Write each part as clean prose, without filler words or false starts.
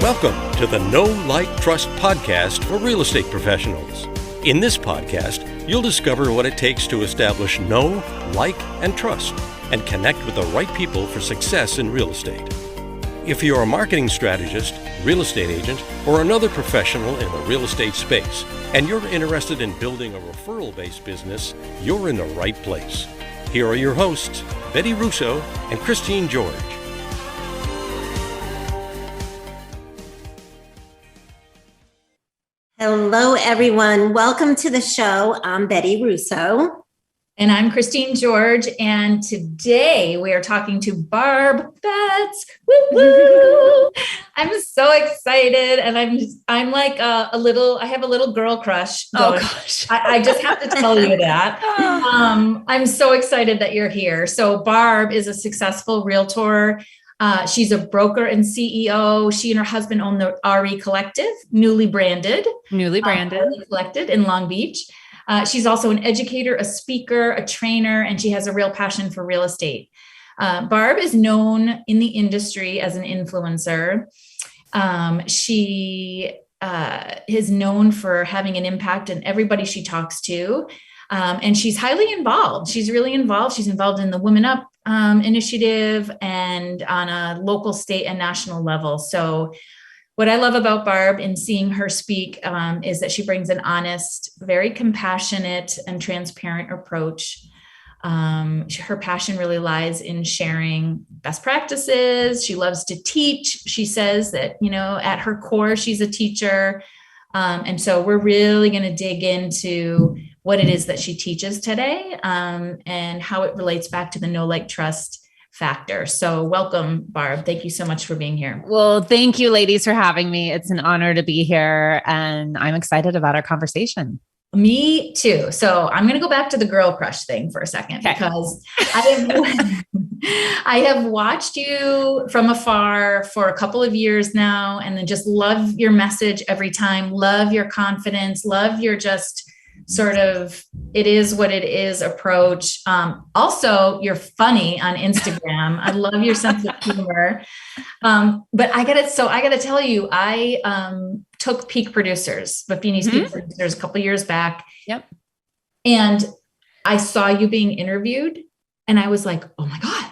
Welcome to the Know, Like, Trust podcast for real estate professionals. In this podcast, you'll discover what it takes to establish know, like, and trust, and connect with the right people for success in real estate. If you're a marketing strategist, real estate agent, or another professional in the real estate space, and you're interested in building a referral-based business, you're in the right place. Here are your hosts, Betty Russo and Christine George. Hello, everyone. Welcome to the show. I'm Betty Russo. And I'm Christine George. And today we are talking to Barb Betts. Woo-woo! I'm so excited. And I'm like I have a little girl crush going. Oh, gosh. I just have to tell you that. I'm so excited that you're here. So Barb is a successful realtor. She's a broker and CEO. She and her husband own the RECollective, newly branded RECollective in Long Beach. She's also an educator, a speaker, a trainer, and she has a real passion for real estate. Barb is known in the industry as an influencer. She is known for having an impact on everybody she talks to. And she's highly involved. She's really involved. She's involved in the Women Up initiative and on a local, state, and national level. So what I love about Barb in seeing her speak is that she brings an honest, very compassionate and transparent approach. Her passion really lies in sharing best practices. She loves to teach. She says that, at her core, she's a teacher. And so we're really going to dig into what it is that she teaches today and how it relates back to the know, like, trust factor. So welcome, Barb. Thank you so much for being here. Well, thank you, ladies, for having me. It's an honor to be here, and I'm excited about our conversation. Me too. So I'm going to go back to the girl crush thing for a second, because I have watched you from afar for a couple of years now, and then just love your message every time. Love your confidence. Love your just sort of it is what it is approach. Also, you're funny on Instagram. I love your sense of humor. But I gotta tell you, I took Peak Producers, Buffini's Peak Producers a couple of years back. Yep. And I saw you being interviewed, and I was like, oh my God,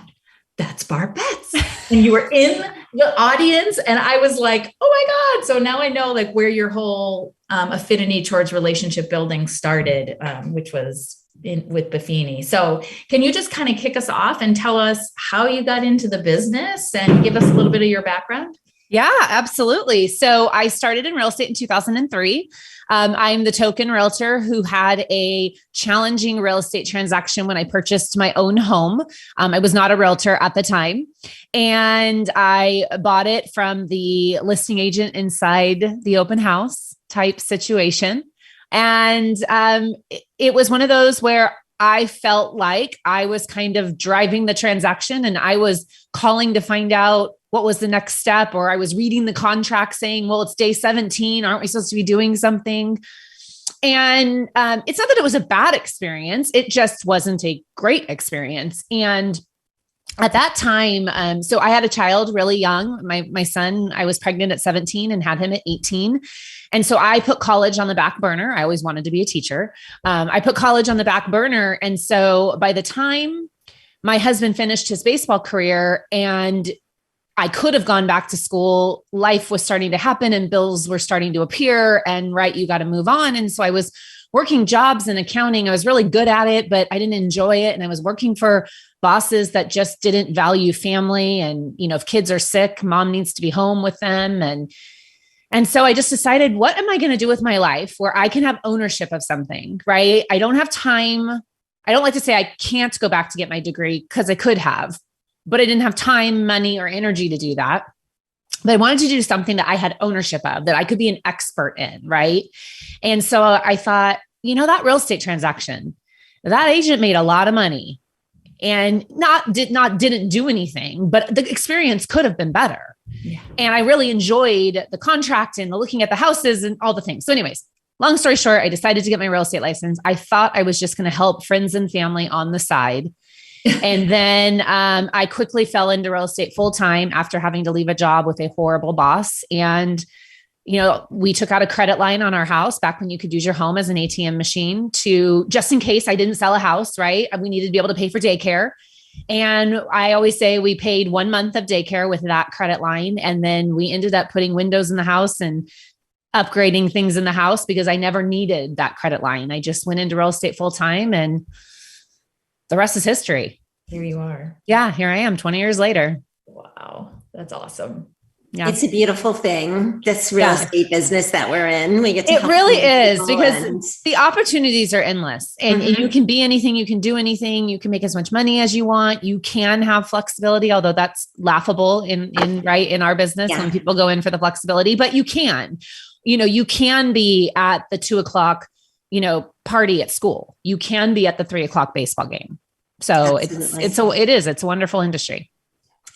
that's Barb Betts. And you were in the audience, and I was like, oh my God. So now I know like where your whole affinity towards relationship building started, which was with Buffini. So can you just kind of kick us off and tell us how you got into the business and give us a little bit of your background? Yeah, absolutely. So I started in real estate in 2003. I'm the token realtor who had a challenging real estate transaction when I purchased my own home. I was not a realtor at the time, and I bought it from the listing agent inside the open house type situation. And it was one of those where I felt like I was kind of driving the transaction, and I was calling to find out what was the next step, or I was reading the contract saying, well, it's day 17. Aren't we supposed to be doing something? And it's not that it was a bad experience. It just wasn't a great experience. And at that time, so I had a child really young. My son, I was pregnant at 17 and had him at 18. And so I put college on the back burner. I always wanted to be a teacher. I put college on the back burner. And so by the time my husband finished his baseball career and I could have gone back to school, life was starting to happen and bills were starting to appear, and you got to move on. And so I was working jobs in accounting. I was really good at it, but I didn't enjoy it. And I was working for bosses that just didn't value family. And, if kids are sick, mom needs to be home with them. And so I just decided, what am I going to do with my life where I can have ownership of something, right? I don't have time. I don't like to say I can't go back to get my degree, because I could have, but I didn't have time, money, or energy to do that. But I wanted to do something that I had ownership of, that I could be an expert in, right? And so I thought, that real estate transaction, that agent made a lot of money and didn't do anything, but the experience could have been better. Yeah. And I really enjoyed the contract and looking at the houses and all the things. So anyways, long story short, I decided to get my real estate license. I thought I was just going to help friends and family on the side. And then I quickly fell into real estate full time after having to leave a job with a horrible boss. And, we took out a credit line on our house back when you could use your home as an ATM machine to, just in case I didn't sell a house, right? We needed to be able to pay for daycare. And I always say we paid 1 month of daycare with that credit line. And then we ended up putting windows in the house and upgrading things in the house because I never needed that credit line. I just went into real estate full time and the rest is history. Here you are. Yeah, here I am 20 years later. Wow. That's awesome. Yeah. It's a beautiful thing, this real estate business that we're in. We get to it really is because and the opportunities are endless and you can be anything, you can do anything, you can make as much money as you want. You can have flexibility, although that's laughable in our business when people go in for the flexibility, but you can, you can be at the 2:00, party at school. You can be at the 3:00 baseball game. So Absolutely. it's a wonderful industry.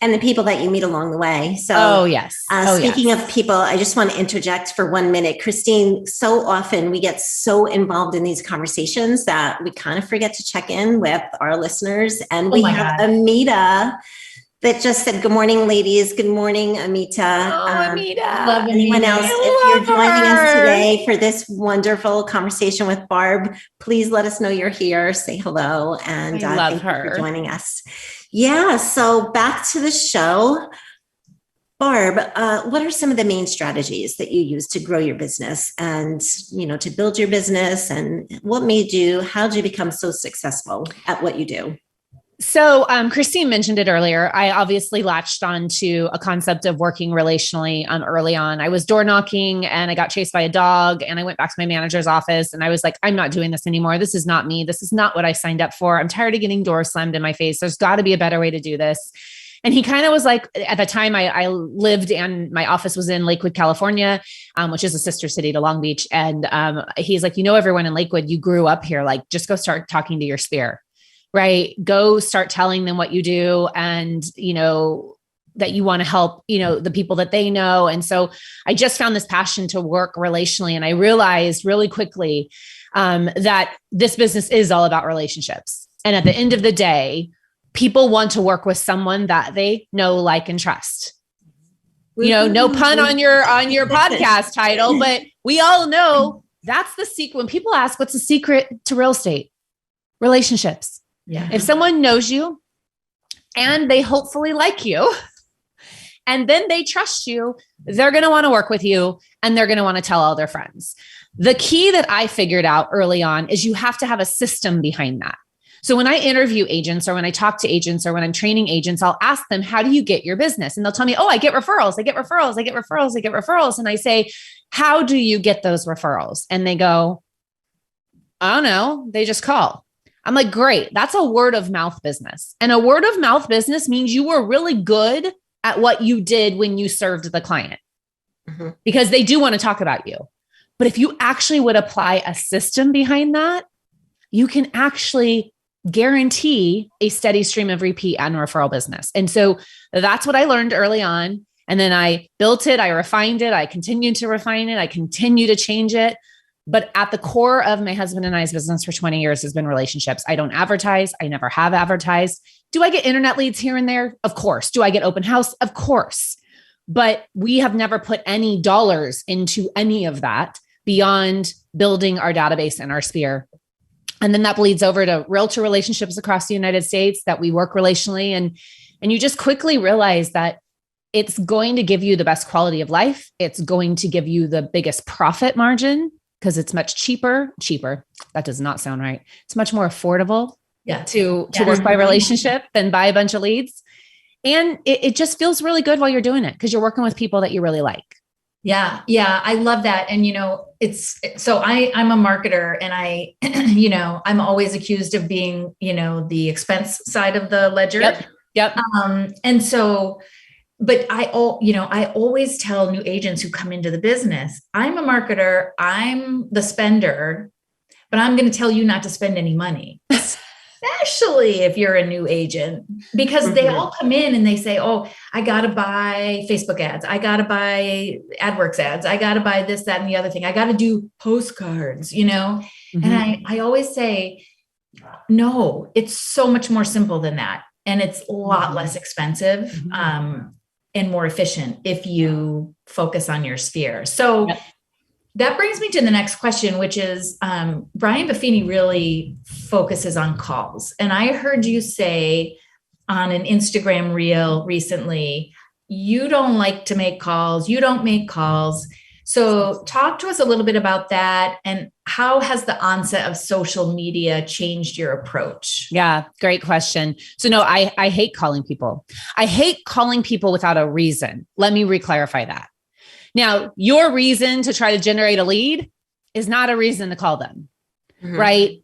And the people that you meet along the way. So, speaking of people, I just want to interject for 1 minute. Christine, so often we get so involved in these conversations that we kind of forget to check in with our listeners. And we have Amita that just said, good morning, ladies. Good morning, Amita. Amita. Love anyone else, if you're joining us today for this wonderful conversation with Barb, please let us know you're here. Say hello. And thank you for joining us. Yeah. So back to the show. Barb, what are some of the main strategies that you use to grow your business and, to build your business, and how did you become so successful at what you do? So Christine mentioned it earlier. I obviously latched on to a concept of working relationally early on. I was door knocking and I got chased by a dog and I went back to my manager's office and I was like, I'm not doing this anymore. This is not me. This is not what I signed up for. I'm tired of getting doors slammed in my face. There's got to be a better way to do this. And he kind of was like, at the time I lived and my office was in Lakewood, California, which is a sister city to Long Beach. And he's like, everyone in Lakewood, you grew up here, like just go start talking to your sphere. Right? Go start telling them what you do and, that you want to help, the people that they know. And so I just found this passion to work relationally. And I realized really quickly that this business is all about relationships. And at the end of the day, people want to work with someone that they know, like, and trust. No pun on your podcast title, but we all know that's the secret. When people ask, what's the secret to real estate? Relationships. Yeah. If someone knows you and they hopefully like you and then they trust you, they're going to want to work with you and they're going to want to tell all their friends. The key that I figured out early on is you have to have a system behind that. So when I interview agents or when I talk to agents or when I'm training agents, I'll ask them, how do you get your business? And they'll tell me, I get referrals. And I say, how do you get those referrals? And they go, I don't know. They just call. I'm like, great. That's a word of mouth business. And a word of mouth business means you were really good at what you did when you served the client because they do want to talk about you. But if you actually would apply a system behind that, you can actually guarantee a steady stream of repeat and referral business. And so that's what I learned early on. And then I built it. I refined it. I continued to refine it. I continue to change it. But at the core of my husband and I's business for 20 years has been relationships. I don't advertise. I never have advertised. Do I get internet leads here and there? Of course. Do I get open house? Of course. But we have never put any dollars into any of that beyond building our database and our sphere. And then that bleeds over to realtor relationships across the United States that we work relationally. And you just quickly realize that it's going to give you the best quality of life. It's going to give you the biggest profit margin, because it's much cheaper. That does not sound right. It's much more affordable to work by relationship than buy a bunch of leads. And it just feels really good while you're doing it because you're working with people that you really like. Yeah. Yeah. I love that. And, I'm a marketer and I'm always accused of being, the expense side of the ledger. Yep. But I always tell new agents who come into the business, I'm a marketer, I'm the spender, but I'm going to tell you not to spend any money, especially if you're a new agent, because they all come in and they say, I got to buy Facebook ads. I got to buy AdWorks ads. I got to buy this, that, and the other thing. I got to do postcards, And I always say, No, it's so much more simple than that. And it's a lot less expensive and more efficient if you focus on your sphere. So that brings me to the next question, which is Brian Buffini really focuses on calls. And I heard you say on an Instagram reel recently, you don't like to make calls. You don't make calls. So talk to us a little bit about that, and how has the onset of social media changed your approach? Yeah, great question. So no, I hate calling people. I hate calling people without a reason. Let me reclarify that. Now, your reason to try to generate a lead is not a reason to call them, right?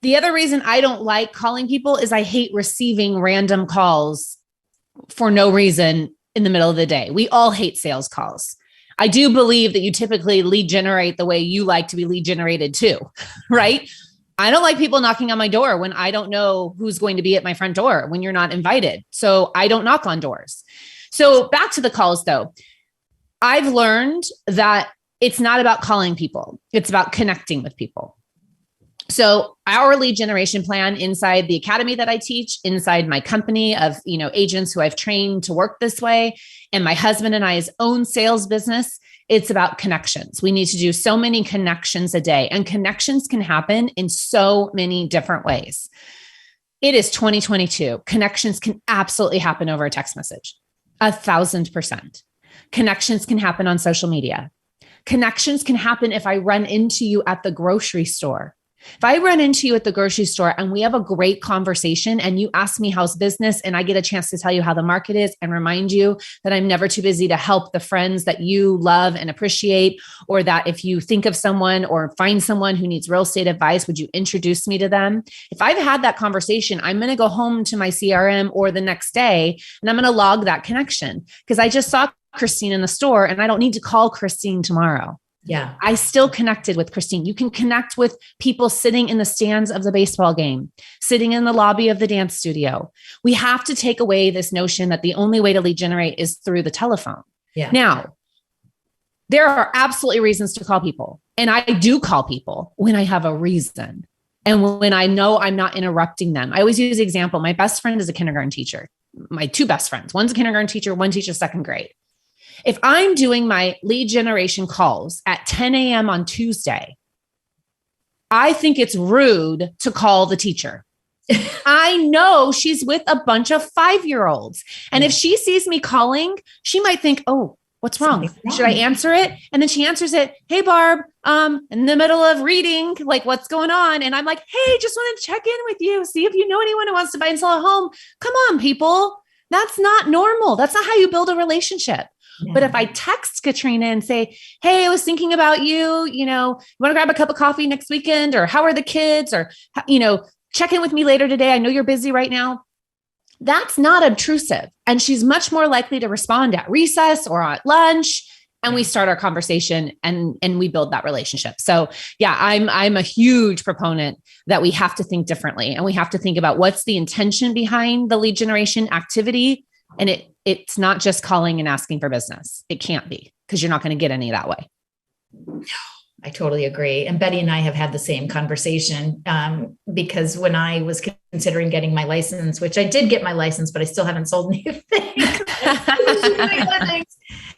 The other reason I don't like calling people is I hate receiving random calls for no reason in the middle of the day. We all hate sales calls. I do believe that you typically lead generate the way you like to be lead generated too, right? I don't like people knocking on my door when I don't know who's going to be at my front door when you're not invited. So I don't knock on doors. So back to the calls though. I've learned that it's not about calling people. It's about connecting with people. So our lead generation plan inside the academy that I teach, inside my company of, agents who I've trained to work this way, and my husband and I's own sales business, it's about connections. We need to do so many connections a day, and connections can happen in so many different ways. It is 2022. Connections can absolutely happen over a text message. 1,000%. Connections can happen on social media. Connections can happen if I run into you at the grocery store. If I run into you at the grocery store and we have a great conversation and you ask me how's business and I get a chance to tell you how the market is and remind you that I'm never too busy to help the friends that you love and appreciate, or that if you think of someone or find someone who needs real estate advice, would you introduce me to them? If I've had that conversation, I'm going to go home to my CRM or the next day and I'm going to log that connection because I just saw Christine in the store and I don't need to call Christine tomorrow. Yeah. I still connected with Christine. You can connect with people sitting in the stands of the baseball game, sitting in the lobby of the dance studio. We have to take away this notion that the only way to lead generate is through the telephone. Yeah. Now, there are absolutely reasons to call people. And I do call people when I have a reason. And when I know I'm not interrupting them. I always use the example. My best friend is a kindergarten teacher. My two best friends, one's a kindergarten teacher, one teaches second grade. If I'm doing my lead generation calls at 10 a.m. on Tuesday, I think it's rude to call the teacher. I know she's with a bunch of 5-year-olds. And if she sees me calling, she might think, oh, what's wrong? Should I answer it? And then she answers it. Hey, Barb, in the middle of reading, like what's going on? And I'm like, hey, just wanted to check in with you. See if you know anyone who wants to buy and sell a home. Come on, people. That's not normal. That's not how you build a relationship. Yeah. But if I text Katrina and say, hey, I was thinking about you, you want to grab a cup of coffee next weekend, or how are the kids, or, check in with me later today. I know you're busy right now. That's not obtrusive. And she's much more likely to respond at recess or at lunch. And we start our conversation and we build that relationship. So yeah, I'm a huge proponent that we have to think differently, and we have to think about what's the intention behind the lead generation activity. And it's not just calling and asking for business. It can't be, because you're not going to get any that way. I totally agree. And Betty and I have had the same conversation because when I was considering getting my license, which I did get my license, but I still haven't sold anything.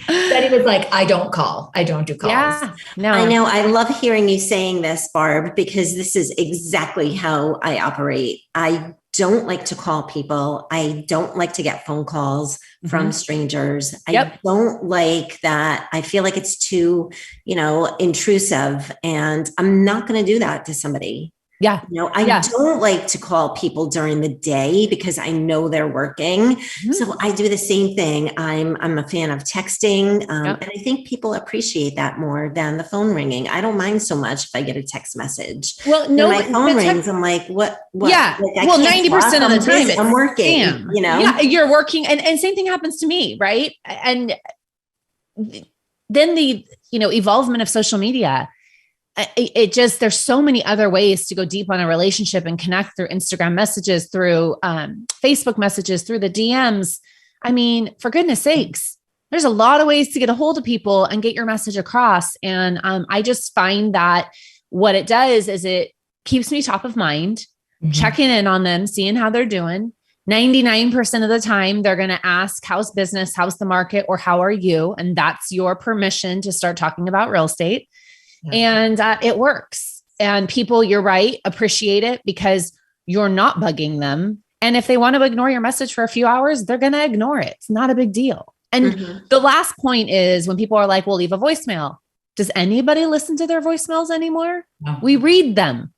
Betty was like, I don't call. I don't do calls. Yeah, no. I know. I love hearing you saying this, Barb, because this is exactly how I operate. I don't like to call people. I don't like to get phone calls from strangers. I don't like that. I feel like it's too, intrusive, and I'm not going to do that to somebody. Yeah. I don't like to call people during the day because I know they're working. Mm-hmm. So I do the same thing. I'm a fan of texting. And I think people appreciate that more than the phone ringing. I don't mind so much if I get a text message. Well, no, when my phone rings, I'm like, what? Yeah. Like, well, 90% of the time I'm working, Yeah, you're working. And same thing happens to me. Right. And then the, evolvement of social media, there's so many other ways to go deep on a relationship and connect through Instagram messages, through Facebook messages, through the DMs. I mean, for goodness sakes, there's a lot of ways to get a hold of people and get your message across. And I just find that what it does is it keeps me top of mind, checking in on them, seeing how they're doing. 99% of the time, they're going to ask, how's business? How's the market? Or how are you? And that's your permission to start talking about real estate. And it works. And people, you're right, appreciate it because you're not bugging them. And if they want to ignore your message for a few hours, they're going to ignore it. It's not a big deal. And the last point is when people are like, well, leave a voicemail. Does anybody listen to their voicemails anymore? No. We read them.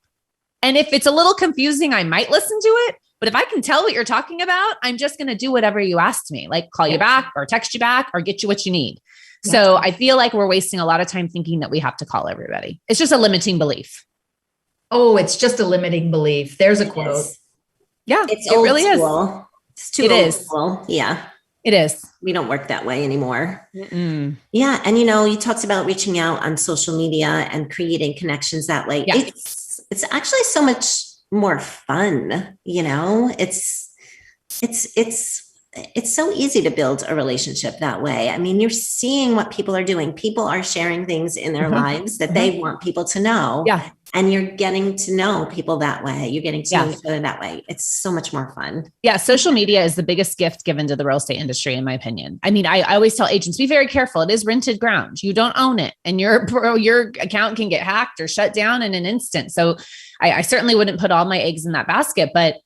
And if it's a little confusing, I might listen to it. But if I can tell what you're talking about, I'm just going to do whatever you asked me, like call you back or text you back or get you what you need. So I feel like we're wasting a lot of time thinking that we have to call everybody. It's just a limiting belief. Oh, it's just a limiting belief. There's a quote. Yeah, it really is. It's too old school. Yeah, it is. We don't work that way anymore. Yeah. And, you talked about reaching out on social media and creating connections that way. Yeah. It's actually so much more fun. It's so easy to build a relationship that way. I mean, you're seeing what people are doing. People are sharing things in their lives that they want people to know. Yeah. And you're getting to know people that way. You're getting to know each other that way. It's so much more fun. Yeah. Social media is the biggest gift given to the real estate industry, in my opinion. I mean, I always tell agents, be very careful. It is rented ground. You don't own it. And your account can get hacked or shut down in an instant. So I certainly wouldn't put all my eggs in that basket, but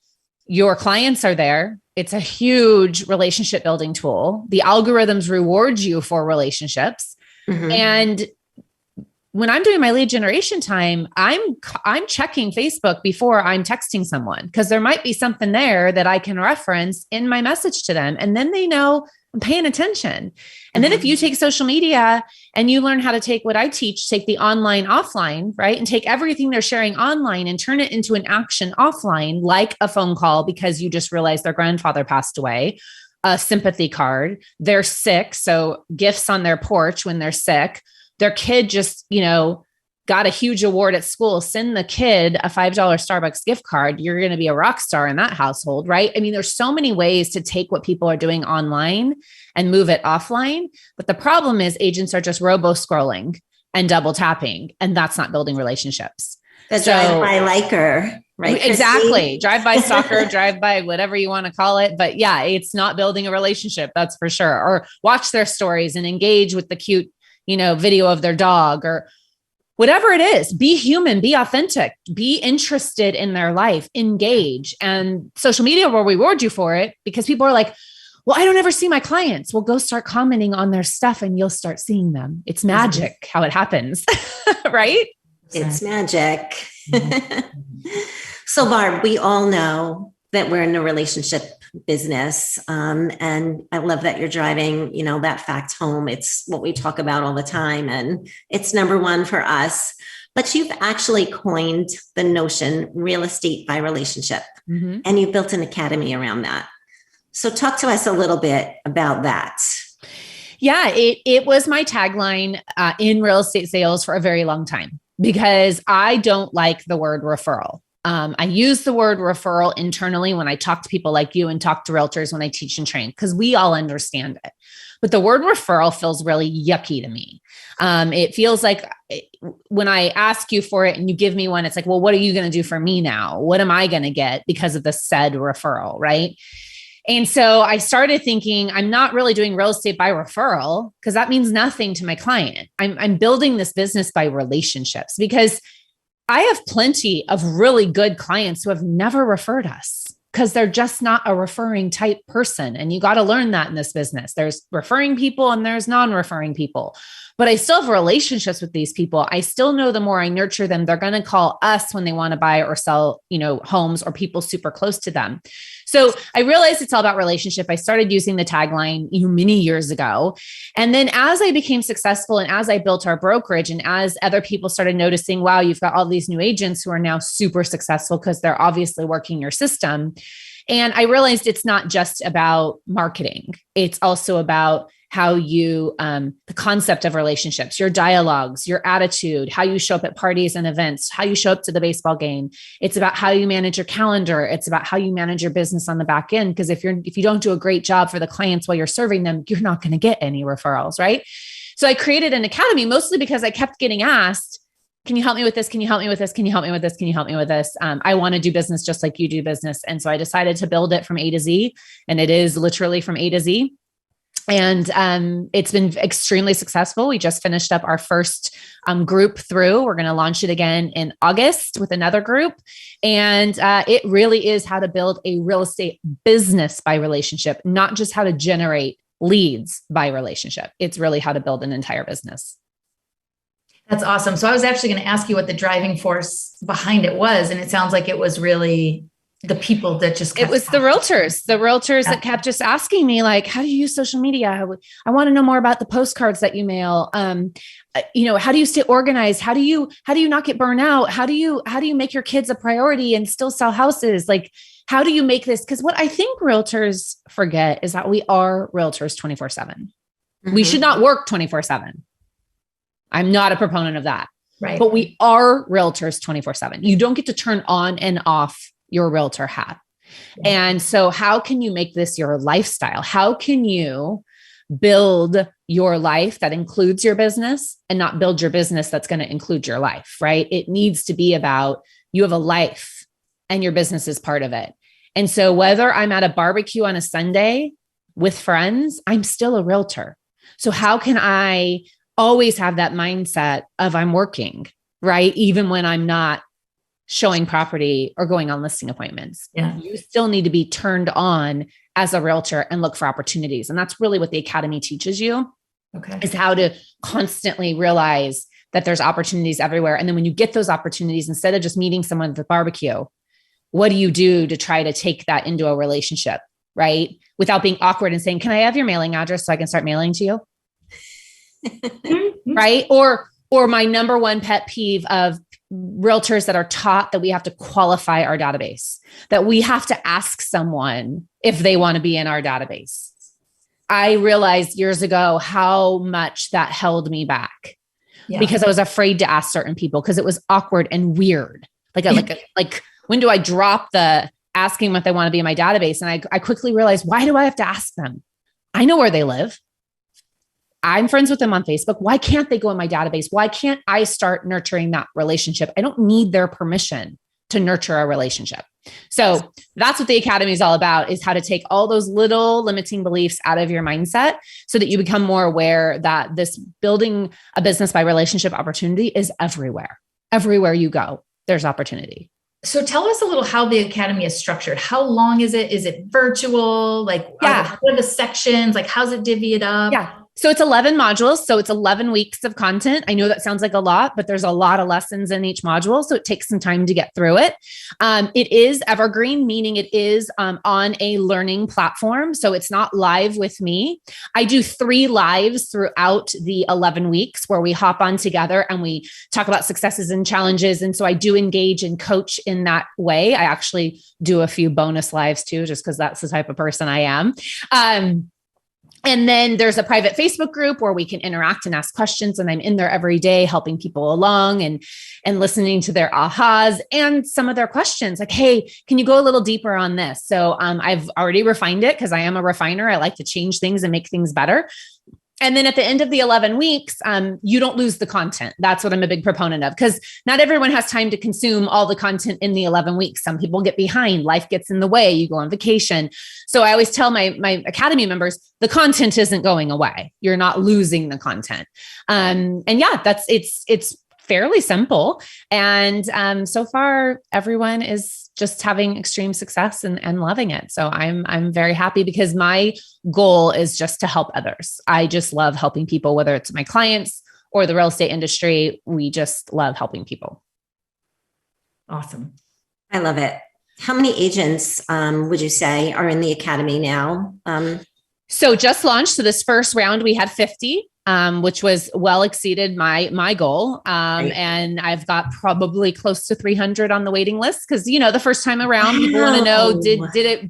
your clients are there. It's a huge relationship building tool. The algorithms reward you for relationships. And when I'm doing my lead generation time, I'm checking Facebook before I'm texting someone because there might be something there that I can reference in my message to them. And then they know I'm paying attention. And then if you take social media and you learn how to take what I teach, take the online offline, right? And take everything they're sharing online and turn it into an action offline, like a phone call because you just realized their grandfather passed away, a sympathy card, they're sick. So gifts on their porch when they're sick, their kid just, got a huge award at school, send the kid a $5 Starbucks gift card. You're going to be a rock star in that household, right? I mean, there's so many ways to take what people are doing online and move it offline. But the problem is agents are just robo scrolling and double tapping, and that's not building relationships. The drive-by liker, right? Exactly. Drive-by stalker, drive-by whatever you want to call it. But yeah, it's not building a relationship. That's for sure. Or watch their stories and engage with the cute, video of their dog or whatever it is. Be human, be authentic, be interested in their life, engage. And social media will reward you for it because people are like, well, I don't ever see my clients. Well, go start commenting on their stuff and you'll start seeing them. It's magic how it happens, right? It's magic. So Barb, we all know that we're in a relationship business. And I love that you're driving, that fact home. It's what we talk about all the time. And it's number one for us, but you've actually coined the notion real estate by relationship, and you built an academy around that. So talk to us a little bit about that. Yeah, it was my tagline in real estate sales for a very long time because I don't like the word referral. I use the word referral internally when I talk to people like you and talk to realtors when I teach and train, because we all understand it. But the word referral feels really yucky to me. It feels like when I ask you for it and you give me one, it's like, well, what are you going to do for me now? What am I going to get because of the said referral, right? And so I started thinking, I'm not really doing real estate by referral because that means nothing to my client. I'm building this business by relationships because I have plenty of really good clients who have never referred us because they're just not a referring type person. And you got to learn that in this business. There's referring people and there's non-referring people. But I still have relationships with these people. I still know the more I nurture them, they're going to call us when they want to buy or sell, homes or people super close to them. So I realized it's all about relationship. I started using the tagline many years ago. And then as I became successful and as I built our brokerage and as other people started noticing, wow, you've got all these new agents who are now super successful because they're obviously working your system. And I realized it's not just about marketing. It's also about how you, the concept of relationships, your dialogues, your attitude, how you show up at parties and events, how you show up to the baseball game. It's about how you manage your calendar. It's about how you manage your business on the back end. Because if you don't do a great job for the clients while you're serving them, you're not going to get any referrals, right? So I created an academy mostly because I kept getting asked, can you help me with this? Can you help me with this? Can you help me with this? Can you help me with this? I want to do business just like you do business. And so I decided to build it from A to Z, and it is literally from A to Z. And it's been extremely successful. We just finished up our first group through. We're going to launch it again in August with another group. And it really is how to build a real estate business by relationship, not just how to generate leads by relationship. It's really how to build an entire business. That's awesome. So I was actually going to ask you what the driving force behind it was. And it sounds like it was really the people that just it was the realtors that kept just asking me, like, how do you use social media? I want to know more about the postcards that you mail. How do you stay organized? How do you not get burned out? How do you make your kids a priority and still sell houses? Like, how do you make this? Because what I think realtors forget is that we are realtors 24/7. Mm-hmm. We should not work 24/7. I'm not a proponent of that, right? But we are realtors 24/7. You don't get to turn on and off your realtor hat. Yeah. And so how can you make this your lifestyle? How can you build your life that includes your business and not build your business that's going to include your life, right? It needs to be about, you have a life and your business is part of it. And so whether I'm at a barbecue on a Sunday with friends, I'm still a realtor. So how can I always have that mindset of I'm working, right? Even when I'm not showing property or going on listing appointments. Yeah. You still need to be turned on as a realtor and look for opportunities. And that's really what the Academy teaches you, is how to constantly realize that there's opportunities everywhere. And then when you get those opportunities, instead of just meeting someone at the barbecue, what do you do to try to take that into a relationship, right? Without being awkward and saying, can I have your mailing address so I can start mailing to you? Right? Or my number one pet peeve of realtors that are taught that we have to qualify our database, that we have to ask someone if they want to be in our database. I realized years ago how much that held me back because I was afraid to ask certain people because it was awkward and weird. Like when do I drop the asking what they want to be in my database? And I quickly realized, why do I have to ask them? I know where they live. I'm friends with them on Facebook. Why can't they go in my database? Why can't I start nurturing that relationship? I don't need their permission to nurture a relationship. So that's what the Academy is all about, is how to take all those little limiting beliefs out of your mindset so that you become more aware that this building a business by relationship opportunity is everywhere. Everywhere you go, there's opportunity. So tell us a little how the Academy is structured. How long is it? Is it virtual? Like, what are the sections? Like, how's it divvied up? Yeah. So it's 11 modules. So it's 11 weeks of content. I know that sounds like a lot, but there's a lot of lessons in each module. So it takes some time to get through it. It is evergreen, meaning it is on a learning platform. So it's not live with me. I do 3 lives throughout the 11 weeks where we hop on together and we talk about successes and challenges. And so I do engage and coach in that way. I actually do a few bonus lives too, just because that's the type of person I am. And then there's a private Facebook group where we can interact and ask questions. And I'm in there every day helping people along and listening to their ahas and some of their questions like, hey, can you go a little deeper on this? So I've already refined it because I am a refiner. I like to change things and make things better. And then at the end of the 11 weeks, you don't lose the content. That's what I'm a big proponent of, because not everyone has time to consume all the content in the 11 weeks. Some people get behind, life gets in the way, you go on vacation. So I always tell my Academy members, the content isn't going away. You're not losing the content. And yeah, it's fairly simple. And so far, everyone is just having extreme success and loving it. So I'm very happy because my goal is just to help others. I just love helping people, whether it's my clients or the real estate industry. We just love helping people. Awesome. I love it. How many agents would you say are in the Academy now? So just launched. So this first round, we had 50. Which was well exceeded my goal. Right. And I've got probably close to 300 on the waiting list. Cause the first time around, people want to know, did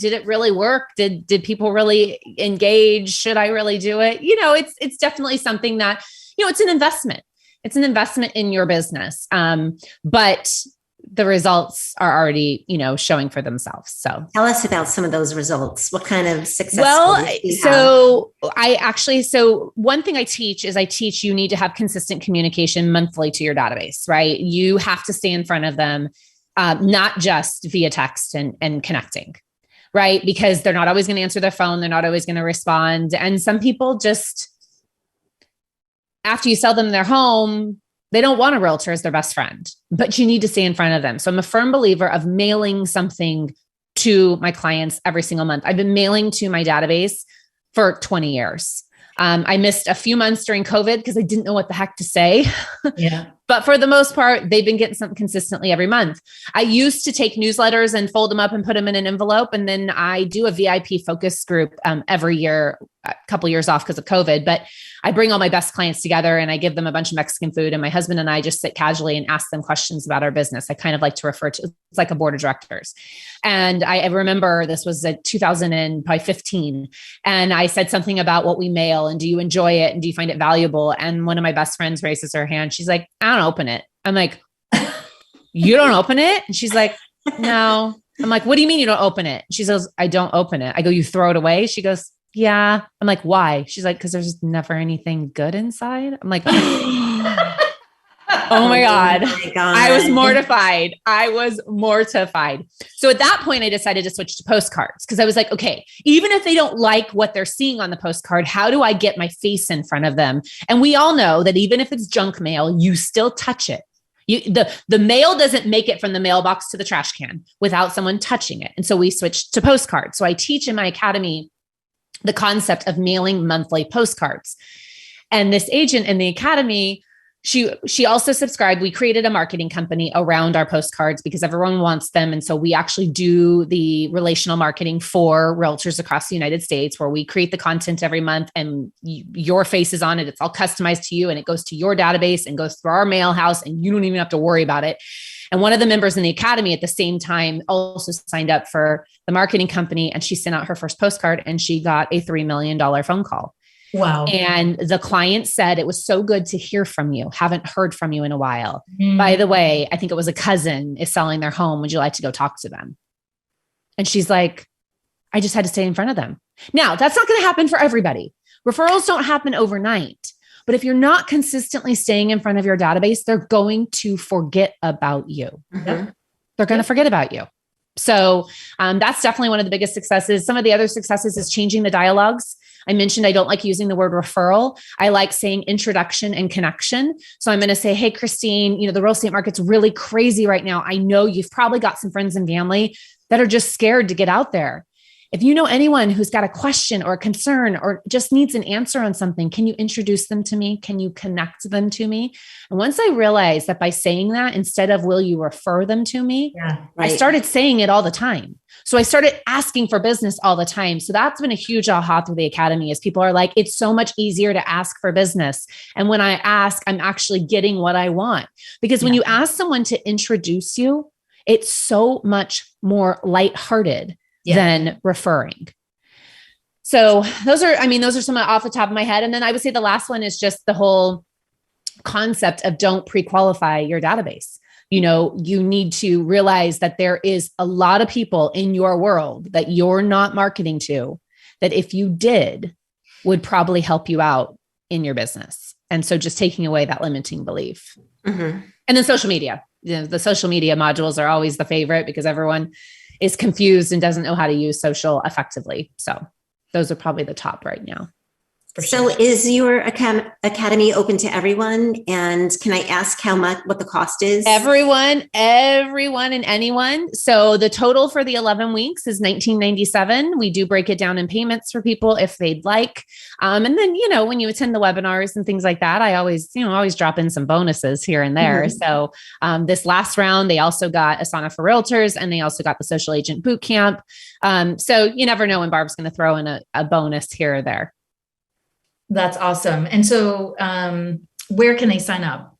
it really work? Did people really engage? Should I really do it? It's definitely something that, it's an investment. It's an investment in your business. But the results are already, showing for themselves. So tell us about some of those results. What kind of success? So one thing I teach you need to have consistent communication monthly to your database, right? You have to stay in front of them, not just via text and connecting, right? Because they're not always going to answer their phone. They're not always going to respond. And some people just, after you sell them their home, they don't want a realtor as their best friend, but you need to stay in front of them. So I'm a firm believer of mailing something to my clients every single month. I've been mailing to my database for 20 years. I missed a few months during COVID because I didn't know what the heck to say. Yeah. But for the most part, they've been getting something consistently every month. I used to take newsletters and fold them up and put them in an envelope. And then I do a VIP focus group every year, a couple years off because of COVID. But I bring all my best clients together and I give them a bunch of Mexican food. And my husband and I just sit casually and ask them questions about our business. I kind of like to refer to it's like a board of directors. And I remember this was 2015. And I said something about what we mail and do you enjoy it? And do you find it valuable? And one of my best friends raises her hand. She's like, I don't open it. I'm like, you don't open it? And she's like, no. I'm like, what do you mean you don't open it? She says, I don't open it. I go, you throw it away? She goes, yeah. I'm like, why? She's like, because there's never anything good inside. I'm like, oh my God. I was mortified. So at that point, I decided to switch to postcards because I was like, okay, even if they don't like what they're seeing on the postcard, how do I get my face in front of them? And we all know that even if it's junk mail, you still touch it. The mail doesn't make it from the mailbox to the trash can without someone touching it. And so we switched to postcards. So I teach in my academy the concept of mailing monthly postcards. And this agent in the academy, she also subscribed. We created a marketing company around our postcards because everyone wants them. And so we actually do the relational marketing for realtors across the United States, where we create the content every month and your face is on it. It's all customized to you and it goes to your database and goes through our mail house and you don't even have to worry about it. And one of the members in the academy at the same time also signed up for the marketing company, and she sent out her first postcard and she got a $3 million phone call. Wow. And the client said, it was so good to hear from you. Haven't heard from you in a while. By the way, I think it was a cousin is selling their home. Would you like to go talk to them? And she's like, I just had to stay in front of them. Now, that's not going to happen for everybody. Referrals don't happen overnight. But if you're not consistently staying in front of your database, they're going to forget about you. Mm-hmm. They're going to forget about you. So that's definitely one of the biggest successes. Some of the other successes is changing the dialogues. I mentioned I don't like using the word referral. I like saying introduction and connection. So I'm going to say, hey, Christine, the real estate market's really crazy right now. I know you've probably got some friends and family that are just scared to get out there. If you know anyone who's got a question or a concern or just needs an answer on something, can you introduce them to me? Can you connect them to me? And once I realized that by saying that, instead of will you refer them to me, I started saying it all the time. So I started asking for business all the time. So that's been a huge aha through the academy is people are like, it's so much easier to ask for business. And when I ask, I'm actually getting what I want. Because when you ask someone to introduce you, it's so much more lighthearted than referring. So those are some off the top of my head. And then I would say the last one is just the whole concept of don't pre-qualify your database. You need to realize that there is a lot of people in your world that you're not marketing to, that if you did, would probably help you out in your business. And so just taking away that limiting belief. Mm-hmm. And then social media. The social media modules are always the favorite because everyone is confused and doesn't know how to use social effectively. So those are probably the top right now. So is your academy open to everyone? And can I ask what the cost is? Everyone and anyone. So the total for the 11 weeks is $19.97. We do break it down in payments for people if they'd like. And then, when you attend the webinars and things like that, I always drop in some bonuses here and there. Mm-hmm. So this last round, they also got Asana for Realtors and they also got the Social Agent Bootcamp. So you never know when Barb's going to throw in a bonus here or there. That's awesome. And so, where can they sign up?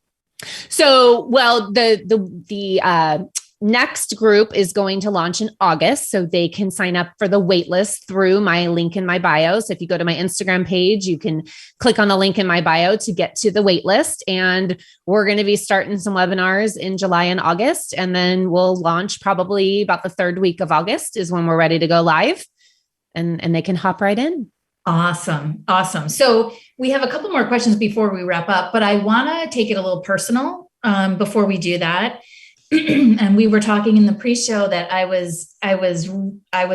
So, well, the next group is going to launch in August, so they can sign up for the wait list through my link in my bio. So if you go to my Instagram page, you can click on the link in my bio to get to the wait list. And we're going to be starting some webinars in July and August. And then we'll launch probably about the third week of August is when we're ready to go live, and they can hop right in. Awesome. Awesome. So we have a couple more questions before we wrap up, but I want to take it a little personal before we do that. And we were talking in the pre-show that I was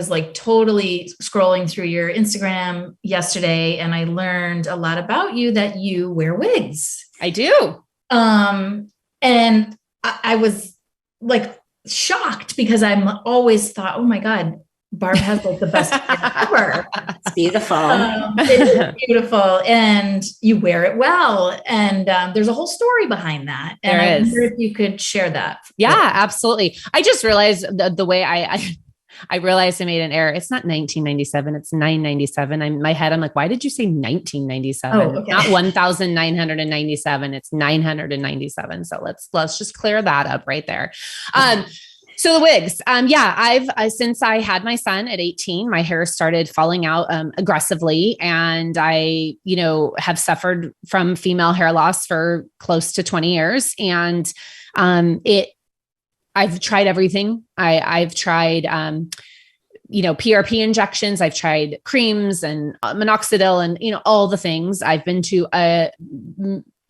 like totally scrolling through your Instagram yesterday, and I learned a lot about you, that you wear wigs. I do. And I was like shocked, because I'm always thought, oh my God, Barb has like the best hair ever. It's beautiful. It is beautiful, and you wear it well. And there's a whole story behind that. And I wonder if you could share that. Yeah, absolutely. I just realized the way I realized I made an error. It's not 1997. It's 997. In my head, I'm like, why did you say 1997? Oh, okay. Not 1997. It's 997. So let's just clear that up right there. So the wigs, I've since I had my son at 18, my hair started falling out aggressively, and I, have suffered from female hair loss for close to 20 years, and I've tried everything. I've tried PRP injections. I've tried creams and minoxidil and all the things. I've been to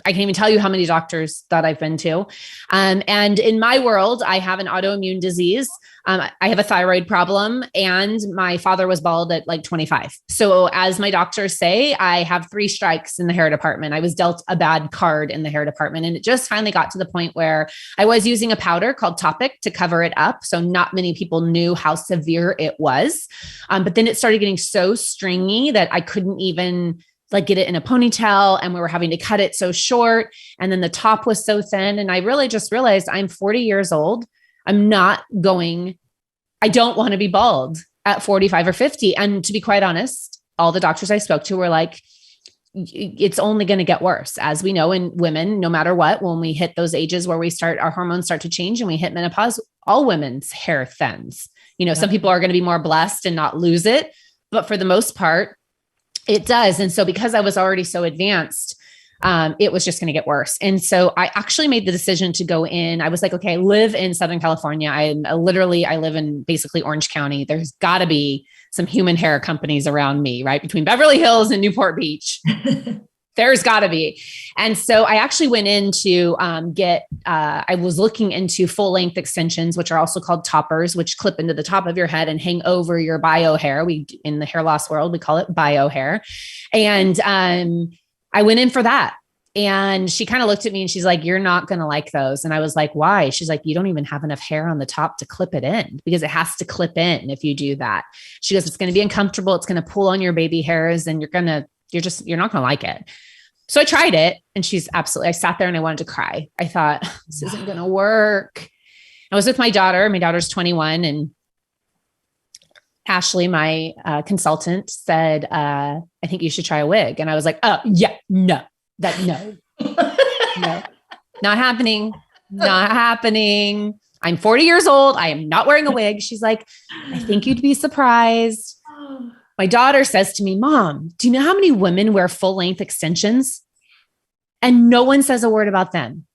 I can't even tell you how many doctors that I've been to. And in my world, I have an autoimmune disease. I have a thyroid problem, and my father was bald at like 25. So as my doctors say, I have 3 strikes in the hair department. I was dealt a bad card in the hair department. And it just finally got to the point where I was using a powder called Topic to cover it up. So not many people knew how severe it was. But then it started getting so stringy that I couldn't even get it in a ponytail, and we were having to cut it so short. And then the top was so thin. And I really just realized I'm 40 years old. I don't want to be bald at 45 or 50. And to be quite honest, all the doctors I spoke to were like, it's only going to get worse. As we know, in women, no matter what, when we hit those ages where our hormones start to change and we hit menopause, all women's hair thins. Some people are going to be more blessed and not lose it, but for the most part, it does. And so because I was already so advanced, it was just going to get worse. And so I actually made the decision to go in. I was like, okay, I live in Southern California. I live in basically Orange County. There's got to be some human hair companies around me, right? Between Beverly Hills and Newport Beach. There's got to be. And so I actually went in to I was looking into full length extensions, which are also called toppers, which clip into the top of your head and hang over your bio hair. In the hair loss world, we call it bio hair. And I went in for that. And she kind of looked at me and she's like, you're not going to like those. And I was like, why? She's like, you don't even have enough hair on the top to clip it in, because it has to clip in if you do that. She goes, it's going to be uncomfortable. It's going to pull on your baby hairs, and you're not going to like it. So I tried it, and I sat there and I wanted to cry. I thought, this isn't going to work. I was with my daughter. My daughter's 21, and Ashley, my consultant, said, I think you should try a wig. And I was like, oh yeah, no, not happening. Not happening. I'm 40 years old. I am not wearing a wig. She's like, I think you'd be surprised. My daughter says to me, Mom, do you know how many women wear full length extensions? And no one says a word about them.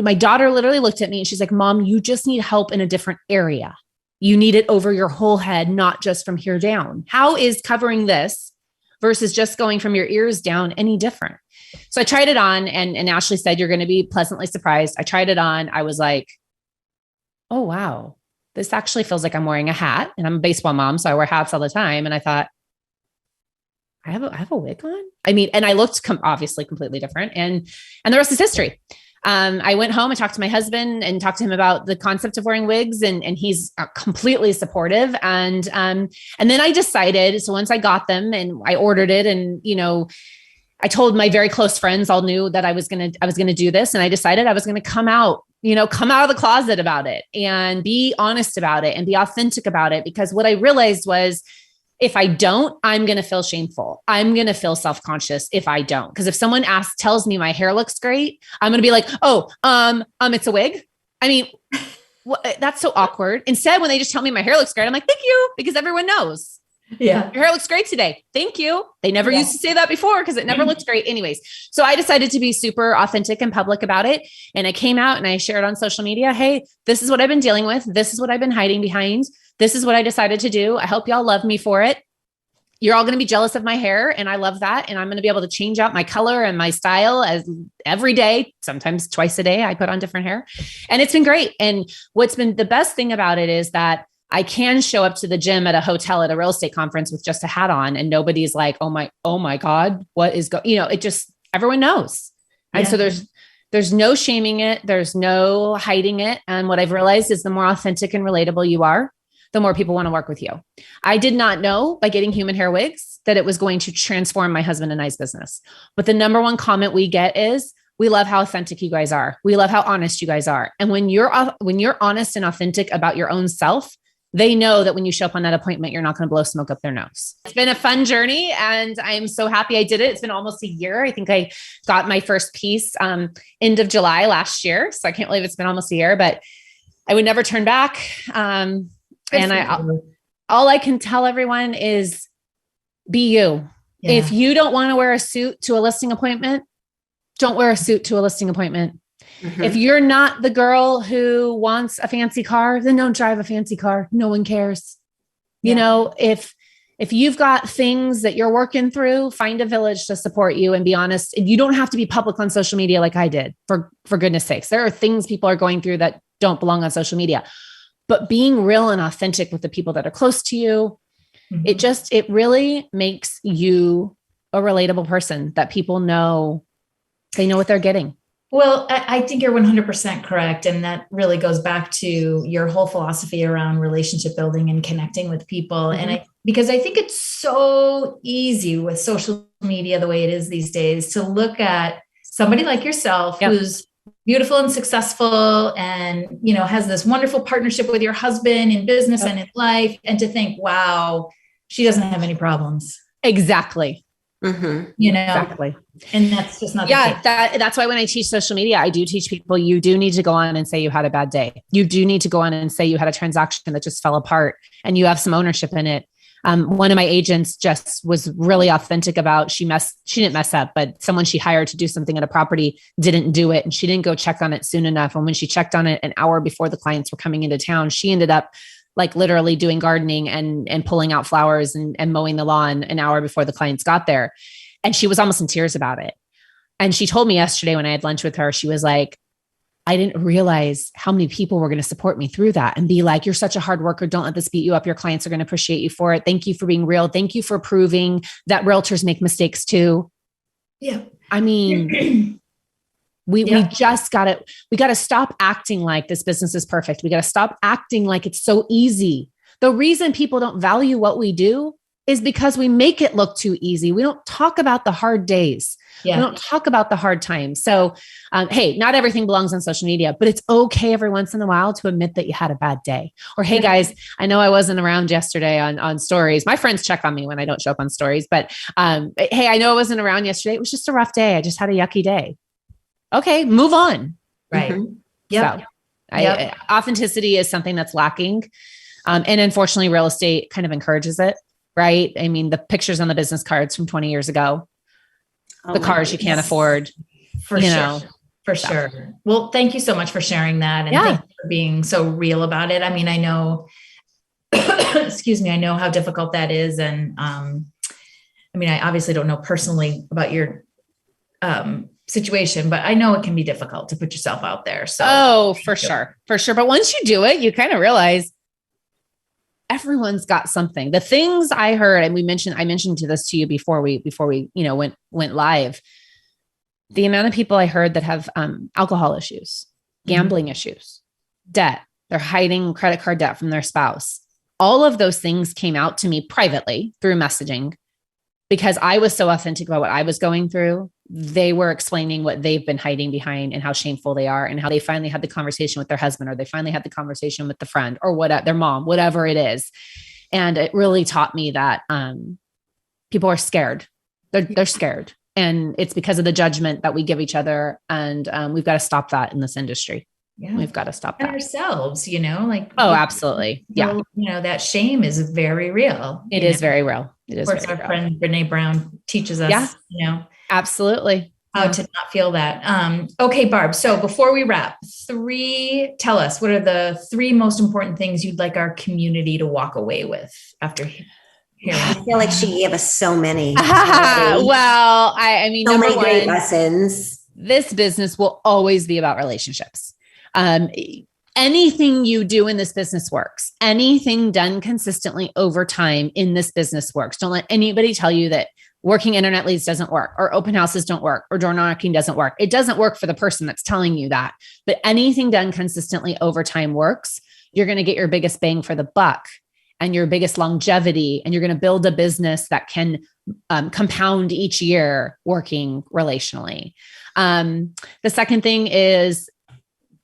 My daughter literally looked at me and she's like, Mom, you just need help in a different area. You need it over your whole head, not just from here down. How is covering this versus just going from your ears down any different? So I tried it on, and Ashley said, you're going to be pleasantly surprised. I tried it on. I was like, oh, wow, this actually feels like I'm wearing a hat, and I'm a baseball mom, so I wear hats all the time. And I thought, I have a wig on. I mean, and I looked obviously completely different, and the rest is history. I went home and talked to my husband and talked to him about the concept of wearing wigs, and he's completely supportive. And then I decided, so once I got them and I ordered it, and, I told my very close friends, all knew that I was going to do this. And I decided I was going to come out of the closet about it and be honest about it and be authentic about it. Because what I realized was, if I don't, I'm going to feel shameful. I'm going to feel self-conscious if I don't. Because if someone tells me my hair looks great, I'm going to be like, oh, it's a wig. I mean, well, that's so awkward. Instead, when they just tell me my hair looks great, I'm like, thank you, because everyone knows. Yeah. Your hair looks great today. Thank you. They never used to say that before because it never looked great anyways. So I decided to be super authentic and public about it. And I came out and I shared on social media, hey, this is what I've been dealing with. This is what I've been hiding behind. This is what I decided to do. I hope y'all love me for it. You're all going to be jealous of my hair. And I love that. And I'm going to be able to change out my color and my style as every day, sometimes twice a day, I put on different hair. And it's been great. And what's been the best thing about it is that I can show up to the gym at a hotel at a real estate conference with just a hat on and nobody's like, oh my God, what is it just, everyone knows. And so there's no shaming it. There's no hiding it. And what I've realized is the more authentic and relatable you are, the more people want to work with you. I did not know by getting human hair wigs that it was going to transform my husband and I's business. But the number one comment we get is, we love how authentic you guys are. We love how honest you guys are. And when you're honest and authentic about your own self, they know that when you show up on that appointment, you're not going to blow smoke up their nose. It's been a fun journey and I'm so happy I did it. It's been almost a year. I think I got my first piece end of July last year. So I can't believe it's been almost a year, but I would never turn back. And all I can tell everyone is be you. Yeah. If you don't want to wear a suit to a listing appointment, don't wear a suit to a listing appointment. Mm-hmm. If you're not the girl who wants a fancy car, then don't drive a fancy car. No one cares. Yeah. You know, if you've got things that you're working through, find a village to support you and be honest. And you don't have to be public on social media like I did, for goodness sakes. There are things people are going through that don't belong on social media, but being real and authentic with the people that are close to you, mm-hmm. it really makes you a relatable person that people know, they know what they're getting. Well, I think you're 100% correct. And that really goes back to your whole philosophy around relationship building and connecting with people. Mm-hmm. And because I think it's so easy with social media, the way it is these days, to look at somebody like yourself, yep. who's beautiful and successful and, has this wonderful partnership with your husband in business yep. and in life. And to think, wow, she doesn't have any problems. Exactly. Mm-hmm. Exactly. And that's just not the case. That's why when I teach social media, I do teach people, you do need to go on and say you had a bad day. You do need to go on and say you had a transaction that just fell apart and you have some ownership in it. One of my agents just was really authentic about, she didn't mess up, but someone she hired to do something at a property didn't do it. And she didn't go check on it soon enough. And when she checked on it an hour before the clients were coming into town, she ended up like literally doing gardening and pulling out flowers and mowing the lawn an hour before the clients got there. And she was almost in tears about it. And she told me yesterday when I had lunch with her, she was like, I didn't realize how many people were going to support me through that and be like, you're such a hard worker. Don't let this beat you up. Your clients are going to appreciate you for it. Thank you for being real. Thank you for proving that realtors make mistakes too. Yeah. I mean, we just got to stop acting like this business is perfect. We got to stop acting like it's so easy. The reason people don't value what we do is because we make it look too easy. We don't talk about the hard days. Yeah. We don't talk about the hard times. So, hey, not everything belongs on social media, but it's okay every once in a while to admit that you had a bad day. Or, hey guys, I know I wasn't around yesterday on stories. My friends check on me when I don't show up on stories, but hey, I know I wasn't around yesterday. It was just a rough day. I just had a yucky day. Okay, move on. Right. Mm-hmm. Yeah. So authenticity is something that's lacking. And unfortunately, real estate kind of encourages it, right? I mean, the pictures on the business cards from 20 years ago, the cars you can't afford, for sure. Well, thank you so much for sharing that. And thank you for being so real about it. I mean, I know, excuse me, I know how difficult that is. And I mean, I obviously don't know personally about your situation, but I know it can be difficult to put yourself out there. So, for sure. But once you do it, you kind of realize everyone's got something. The things I heard, and I mentioned this to you before we went live. The amount of people I heard that have alcohol issues, gambling issues, debt, they're hiding credit card debt from their spouse. All of those things came out to me privately through messaging because I was so authentic about what I was going through. They were explaining what they've been hiding behind and how shameful they are and how they finally had the conversation with their husband, or they finally had the conversation with the friend or their mom, whatever it is. And it really taught me that people are scared. They're scared. And it's because of the judgment that we give each other. And we've got to stop that in this industry. We've got to stop that. And ourselves, like, oh, absolutely. Yeah. That shame is very real. It is very real. It is. Of course, our friend Brene Brown teaches us, absolutely. How to not feel that. Okay, Barb. So before we wrap, tell us, what are the 3 most important things you'd like our community to walk away with after hearing? I feel like she gave us so many. Well, I mean, so many great lessons. This business will always be about relationships. Anything you do in this business works. Anything done consistently over time in this business works. Don't let anybody tell you that working internet leads doesn't work, or open houses don't work, or door knocking doesn't work. It doesn't work for the person that's telling you that, but anything done consistently over time works. You're going to get your biggest bang for the buck and your biggest longevity, and you're going to build a business that can compound each year working relationally. The second thing is,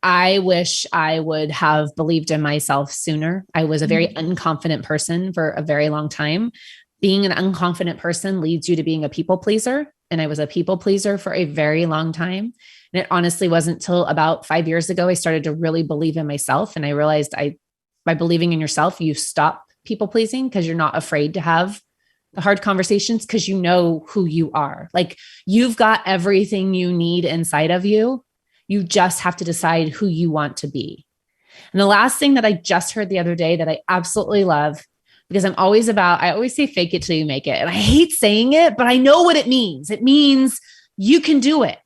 I wish I would have believed in myself sooner. I was a very unconfident person for a very long time. Being an unconfident person leads you to being a people pleaser. And I was a people pleaser for a very long time. And it honestly wasn't till about 5 years ago, I started to really believe in myself. And I realized by believing in yourself, you stop people pleasing because you're not afraid to have the hard conversations because you know who you are. Like, you've got everything you need inside of you. You just have to decide who you want to be. And the last thing that I just heard the other day that I absolutely love, because I always say fake it till you make it. And I hate saying it, but I know what it means. It means you can do it.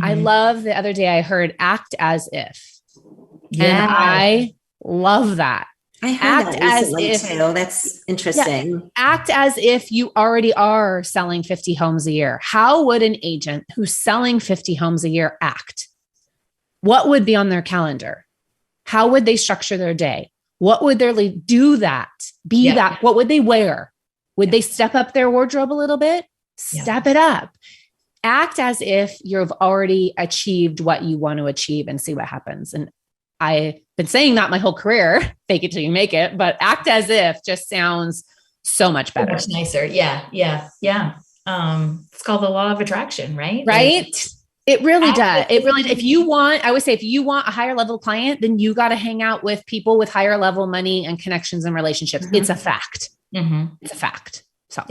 I love the other day I heard act as if. Yeah. And I love that. I heard that recently too. That's interesting. Yeah, act as if you already are selling 50 homes a year. How would an agent who's selling 50 homes a year act? What would be on their calendar? How would they structure their day? What would their lead do that? Be that? What would they wear? Would they step up their wardrobe a little bit? Step it up. Act as if you've already achieved what you want to achieve and see what happens. And I've been saying that my whole career, fake it till you make it, but act as if just sounds so much better. So much nicer. Yeah. It's called the law of attraction, right? Right. It really does. It really, I always say, if you want a higher level client, then you got to hang out with people with higher level money and connections and relationships. It's a fact. It's a fact. So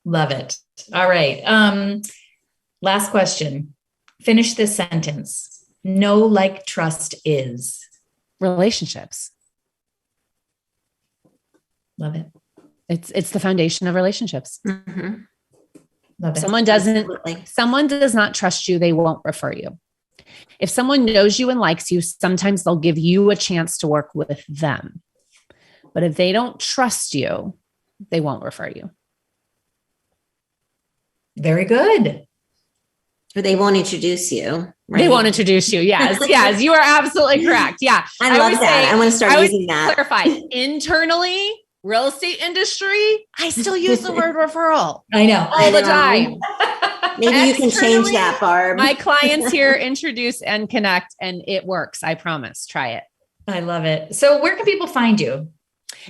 love it. All right. Last question. Finish this sentence. Know, like, trust is relationships. Love it. It's the foundation of relationships. Love it. Someone does not trust you, they won't refer you. If someone knows you and likes you, sometimes they'll give you a chance to work with them. But if they don't trust you, they won't refer you. Very good. Or they won't introduce you. Right? They won't introduce you. Yes, you are absolutely correct. Yeah. I love that. I want to start using that. Clarify. Internally, real estate industry, I still use the word referral. I know. All the time. Maybe you can change that, Barb. My clients here introduce and connect, and it works. I promise. Try it. I love it. So where can people find you?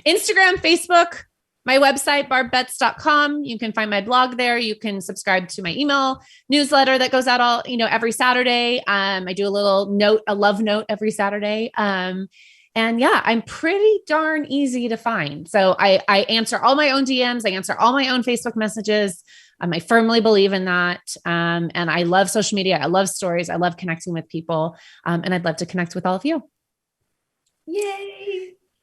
Instagram, Facebook, my website, barbbetts.com. You can find my blog there. You can subscribe to my email newsletter that goes out every Saturday. I do a love note every Saturday. And I'm pretty darn easy to find. So I answer all my own DMs. I answer all my own Facebook messages. I firmly believe in that. And I love social media. I love stories. I love connecting with people. And I'd love to connect with all of you.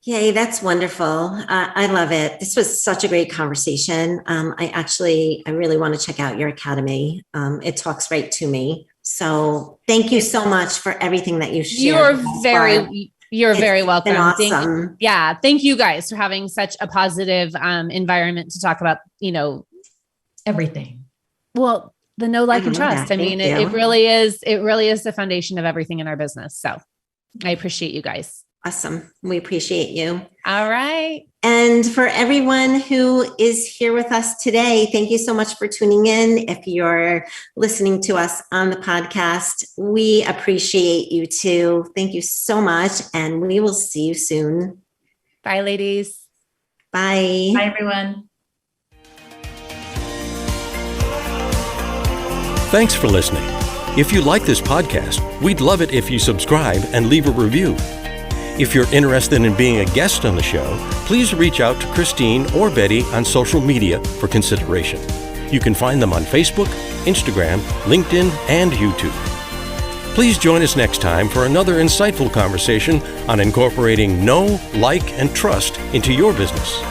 Yay, that's wonderful. I love it. This was such a great conversation. I really want to check out your academy. It talks right to me. So thank you so much for everything that you shared. You're very welcome. Awesome. Thank you guys for having such a positive environment to talk about, everything. Well, the know, like, and trust. I mean, it really is the foundation of everything in our business. So I appreciate you guys. Awesome. We appreciate you. All right. And for everyone who is here with us today, thank you so much for tuning in. If you're listening to us on the podcast, we appreciate you too. Thank you so much. And we will see you soon. Bye, ladies. Bye. Bye, everyone. Thanks for listening. If you like this podcast, we'd love it if you subscribe and leave a review. If you're interested in being a guest on the show, please reach out to Christine or Betty on social media for consideration. You can find them on Facebook, Instagram, LinkedIn, and YouTube. Please join us next time for another insightful conversation on incorporating know, like, and trust into your business.